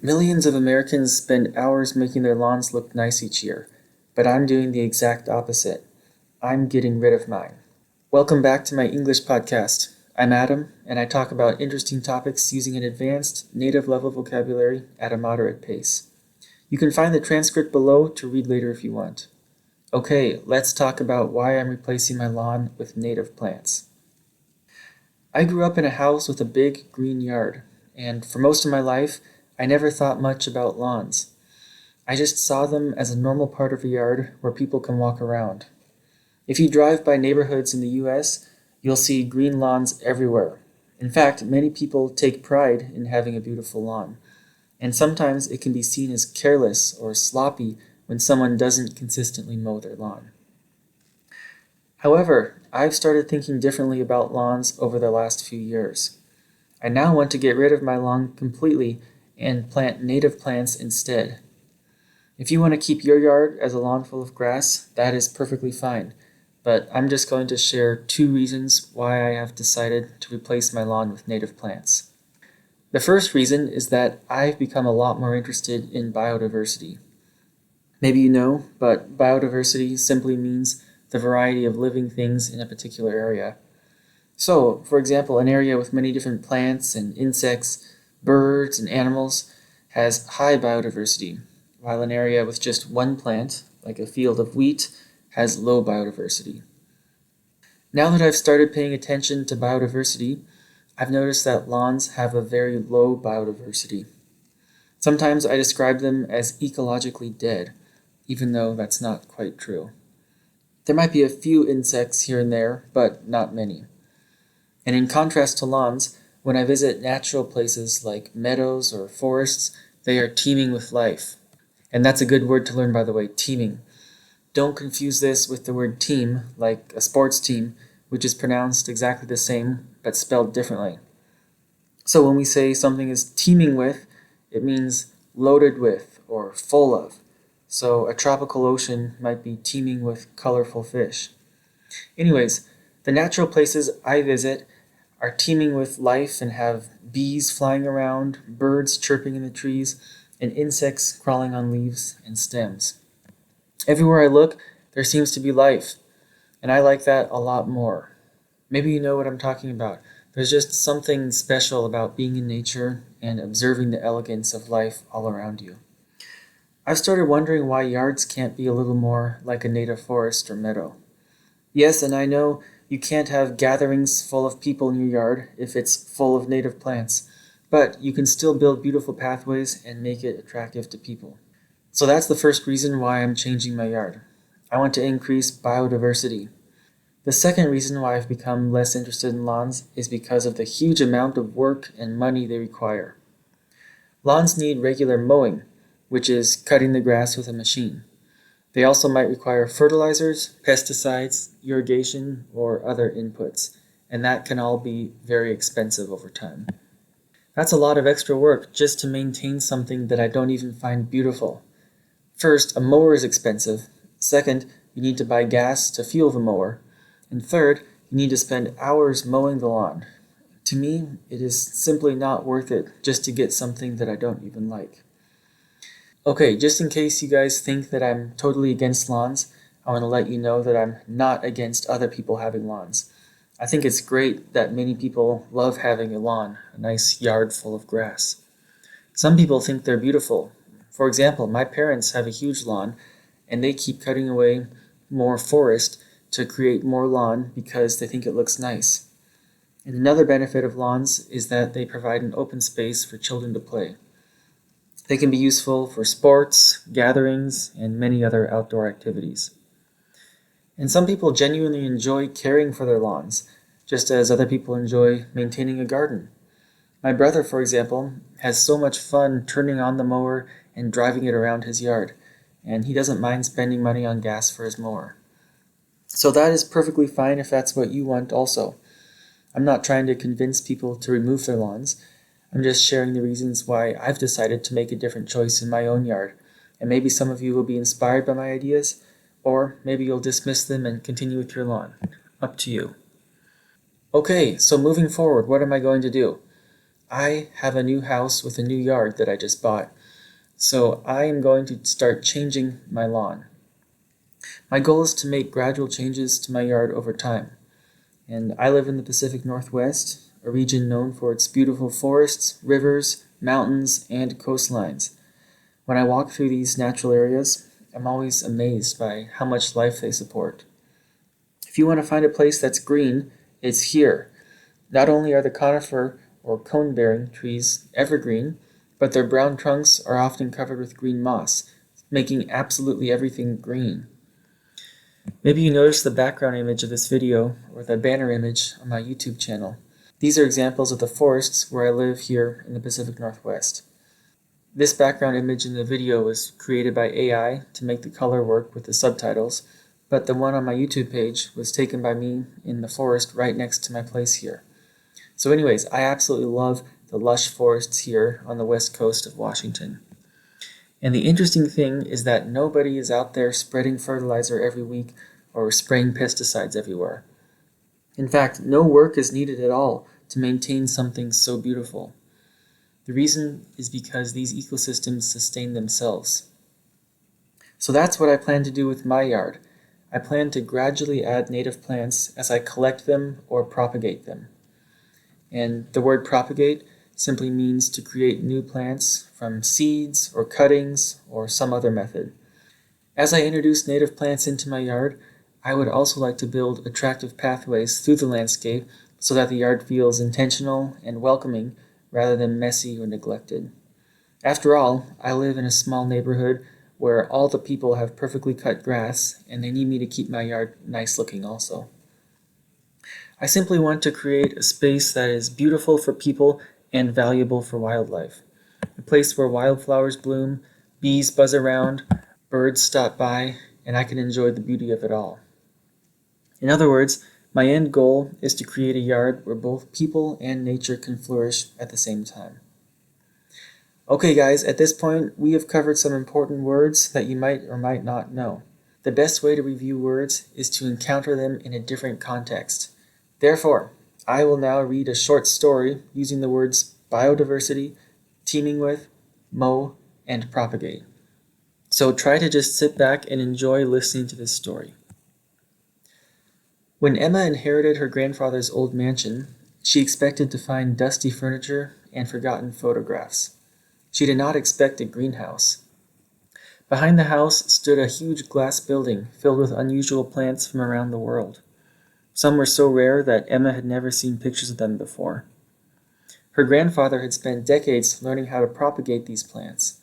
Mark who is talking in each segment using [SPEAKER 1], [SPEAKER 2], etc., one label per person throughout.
[SPEAKER 1] Millions of Americans spend hours making their lawns look nice each year, but I'm doing the exact opposite. I'm getting rid of mine. Welcome back to my English podcast. I'm Adam, and I talk about interesting topics using an advanced, native level vocabulary at a moderate pace. You can find the transcript below to read later if you want. Okay, let's talk about why I'm replacing my lawn with native plants. I grew up in a house with a big green yard, and for most of my life, I never thought much about lawns. I just saw them as a normal part of a yard where people can walk around. If you drive by neighborhoods in the US, you'll see green lawns everywhere. In fact, many people take pride in having a beautiful lawn, and sometimes it can be seen as careless or sloppy when someone doesn't consistently mow their lawn. However, I've started thinking differently about lawns over the last few years. I now want to get rid of my lawn completely and plant native plants instead. If you want to keep your yard as a lawn full of grass, that is perfectly fine, but I'm just going to share 2 reasons why I have decided to replace my lawn with native plants. The first reason is that I've become a lot more interested in biodiversity. Maybe you know, but biodiversity simply means the variety of living things in a particular area. So, for example, an area with many different plants and insects, birds, and animals has high biodiversity, while an area with just one plant, like a field of wheat, has low biodiversity. Now that I've started paying attention to biodiversity, I've noticed that lawns have a very low biodiversity. Sometimes I describe them as ecologically dead, even though that's not quite true. There might be a few insects here and there, but not many. And in contrast to lawns, when I visit natural places like meadows or forests, they are teeming with life. And that's a good word to learn, by the way, teeming. Don't confuse this with the word team, like a sports team, which is pronounced exactly the same, but spelled differently. So when we say something is teeming with, it means loaded with or full of. So a tropical ocean might be teeming with colorful fish. Anyways, the natural places I visit are teeming with life and have bees flying around, birds chirping in the trees, and insects crawling on leaves and stems. Everywhere I look, there seems to be life, and I like that a lot more. Maybe you know what I'm talking about. There's just something special about being in nature and observing the elegance of life all around you. I've started wondering why yards can't be a little more like a native forest or meadow. Yes, and I know you can't have gatherings full of people in your yard if it's full of native plants, but you can still build beautiful pathways and make it attractive to people. So that's the first reason why I'm changing my yard. I want to increase biodiversity. The second reason why I've become less interested in lawns is because of the huge amount of work and money they require. Lawns need regular mowing, which is cutting the grass with a machine. They also might require fertilizers, pesticides, irrigation, or other inputs, and that can all be very expensive over time. That's a lot of extra work just to maintain something that I don't even find beautiful. First, a mower is expensive. Second, you need to buy gas to fuel the mower. And third, you need to spend hours mowing the lawn. To me, it is simply not worth it just to get something that I don't even like. Okay, just in case you guys think that I'm totally against lawns, I want to let you know that I'm not against other people having lawns. I think it's great that many people love having a lawn, a nice yard full of grass. Some people think they're beautiful. For example, my parents have a huge lawn, and they keep cutting away more forest to create more lawn because they think it looks nice. And another benefit of lawns is that they provide an open space for children to play. They can be useful for sports, gatherings, and many other outdoor activities. And some people genuinely enjoy caring for their lawns, just as other people enjoy maintaining a garden. My brother, for example, has so much fun turning on the mower and driving it around his yard, and he doesn't mind spending money on gas for his mower. So that is perfectly fine if that's what you want also. I'm not trying to convince people to remove their lawns. I'm just sharing the reasons why I've decided to make a different choice in my own yard, and maybe some of you will be inspired by my ideas, or maybe you'll dismiss them and continue with your lawn. Up to you. Okay, so moving forward, what am I going to do? I have a new house with a new yard that I just bought, so I am going to start changing my lawn. My goal is to make gradual changes to my yard over time, and I live in the Pacific Northwest, a region known for its beautiful forests, rivers, mountains, and coastlines. When I walk through these natural areas, I'm always amazed by how much life they support. If you want to find a place that's green, it's here. Not only are the conifer or cone-bearing trees evergreen, but their brown trunks are often covered with green moss, making absolutely everything green. Maybe you noticed the background image of this video or the banner image on my YouTube channel. These are examples of the forests where I live here in the Pacific Northwest. This background image in the video was created by AI to make the color work with the subtitles, but the one on my YouTube page was taken by me in the forest right next to my place here. So anyways, I absolutely love the lush forests here on the west coast of Washington. And the interesting thing is that nobody is out there spreading fertilizer every week or spraying pesticides everywhere. In fact, no work is needed at all to maintain something so beautiful. The reason is because these ecosystems sustain themselves. So that's what I plan to do with my yard. I plan to gradually add native plants as I collect them or propagate them. And the word propagate simply means to create new plants from seeds or cuttings or some other method. As I introduce native plants into my yard, I would also like to build attractive pathways through the landscape so that the yard feels intentional and welcoming rather than messy or neglected. After all, I live in a small neighborhood where all the people have perfectly cut grass and they need me to keep my yard nice looking also. I simply want to create a space that is beautiful for people and valuable for wildlife. A place where wildflowers bloom, bees buzz around, birds stop by, and I can enjoy the beauty of it all. In other words, my end goal is to create a yard where both people and nature can flourish at the same time. Okay guys, at this point we have covered some important words that you might or might not know. The best way to review words is to encounter them in a different context. Therefore, I will now read a short story using the words biodiversity, teaming with, mow, and propagate. So try to just sit back and enjoy listening to this story. When Emma inherited her grandfather's old mansion, she expected to find dusty furniture and forgotten photographs. She did not expect a greenhouse. Behind the house stood a huge glass building filled with unusual plants from around the world. Some were so rare that Emma had never seen pictures of them before. Her grandfather had spent decades learning how to propagate these plants.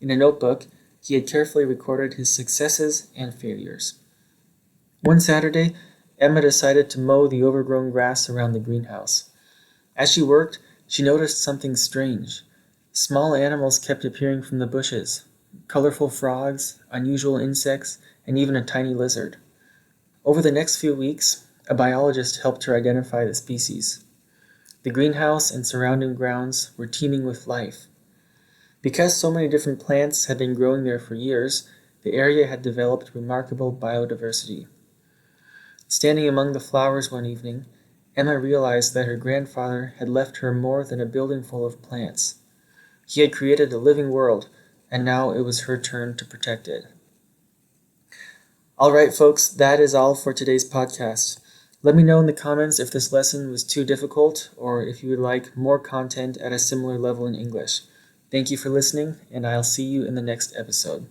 [SPEAKER 1] In a notebook, he had carefully recorded his successes and failures. One Saturday, Emma decided to mow the overgrown grass around the greenhouse. As she worked, she noticed something strange. Small animals kept appearing from the bushes. Colorful frogs, unusual insects, and even a tiny lizard. Over the next few weeks, a biologist helped her identify the species. The greenhouse and surrounding grounds were teeming with life. Because so many different plants had been growing there for years, the area had developed remarkable biodiversity. Standing among the flowers one evening, Emma realized that her grandfather had left her more than a building full of plants. He had created a living world, and now it was her turn to protect it. All right, folks, that is all for today's podcast. Let me know in the comments if this lesson was too difficult or if you would like more content at a similar level in English. Thank you for listening, and I'll see you in the next episode.